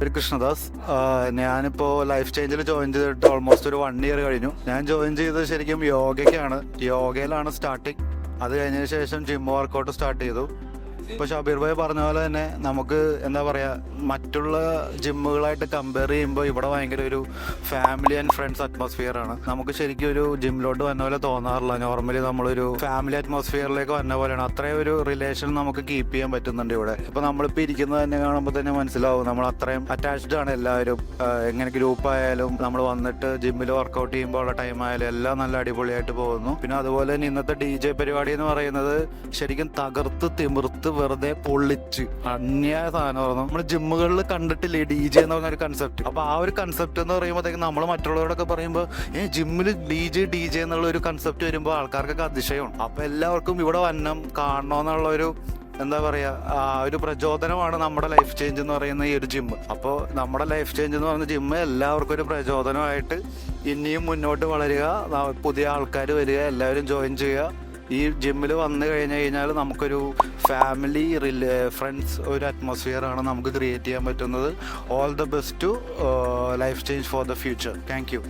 ഒരു കൃഷ്ണദാസ്. ഞാനിപ്പോൾ life ചേഞ്ചിൽ join ചെയ്തിട്ട് ഓൾമോസ്റ്റ് ഒരു 1 ഇയർ കഴിഞ്ഞു. ഞാൻ ജോയിൻ ചെയ്തത് ശരിക്കും യോഗയ്ക്കാണ്. യോഗയിലാണ് സ്റ്റാർട്ടിങ്. അത് കഴിഞ്ഞതിന് ശേഷം ജിം വർക്കൗട്ട് സ്റ്റാർട്ട് ചെയ്തു. ഇപ്പോൾ ഷബീർ ഭായി പറഞ്ഞ പോലെ തന്നെ നമുക്ക് എന്താ പറയുക, മറ്റുള്ള ജിമ്മുകളായിട്ട് കമ്പയർ ചെയ്യുമ്പോൾ ഇവിടെ ഭയങ്കര ഒരു ഫാമിലി ആൻഡ് ഫ്രണ്ട്സ് അറ്റ്മോസ്ഫിയർ ആണ്. നമുക്ക് ശരിക്കും ഒരു ജിമ്മിലോട്ട് വന്ന പോലെ തോന്നാറില്ല. നോർമലി നമ്മളൊരു ഫാമിലി അറ്റ്മോസ്ഫിയറിലേക്ക് വന്ന പോലെയാണ്. അത്രയും ഒരു റിലേഷൻ നമുക്ക് കീപ്പ് ചെയ്യാൻ പറ്റുന്നുണ്ട് ഇവിടെ. ഇപ്പോൾ നമ്മളിപ്പോൾ ഇരിക്കുന്നത് തന്നെ കാണുമ്പോൾ തന്നെ മനസ്സിലാവും നമ്മൾ അത്രയും അറ്റാച്ച്ഡ് ആണ് എല്ലാവരും. എങ്ങനെ ഗ്രൂപ്പായാലും നമ്മൾ വന്നിട്ട് ജിമ്മിൽ വർക്കൗട്ട് ചെയ്യുമ്പോൾ ഉള്ള ടൈം ആയാലും എല്ലാം നല്ല അടിപൊളിയായിട്ട് പോകുന്നു. പിന്നെ അതുപോലെ തന്നെ ഇന്നത്തെ DJ പരിപാടി എന്ന് പറയുന്നത് ശരിക്കും തകർത്ത് തിമിർത്ത് വെറുതെ പൊള്ളിച്ച് അന്യായ സാധനമായിരുന്നു. നമ്മൾ ജിമ്മുകളിൽ കണ്ടിട്ടില്ലേ DJ എന്ന് പറഞ്ഞൊരു കൺസെപ്റ്റ്. അപ്പൊ ആ ഒരു കൺസെപ്റ്റ് എന്ന് പറയുമ്പോഴത്തേക്കും നമ്മൾ മറ്റുള്ളവരോടൊക്കെ പറയുമ്പോൾ ജിമ്മിൽ DJ എന്നുള്ള ഒരു കൺസെപ്റ്റ് വരുമ്പോൾ ആൾക്കാർക്കൊക്കെ അതിശയമാണ്. അപ്പൊ എല്ലാവർക്കും ഇവിടെ വന്നം കാണണമെന്നുള്ള ഒരു എന്താ പറയുക, ആ ഒരു പ്രചോദനമാണ് നമ്മുടെ ലൈഫ് ചേഞ്ച് എന്ന് പറയുന്ന ഈ ഒരു ജിമ്മ്. അപ്പോൾ നമ്മുടെ ലൈഫ് ചേഞ്ച് എന്ന് പറയുന്ന ജിമ്മ് എല്ലാവർക്കും ഒരു പ്രചോദനമായിട്ട് ഇനിയും മുന്നോട്ട് വളരുക, പുതിയ ആൾക്കാർ വരിക, എല്ലാവരും ജോയിൻ ചെയ്യുക. ഈ ജിമ്മിൽ വന്നു കഴിഞ്ഞാൽ നമുക്കൊരു ഫാമിലി ഫ്രണ്ട്സ് ഒരു അറ്റ്മോസ്ഫിയർ ആണ് നമുക്ക് ക്രിയേറ്റ് ചെയ്യാൻ പറ്റുന്നത്. All the best to life change for the future. Thank U.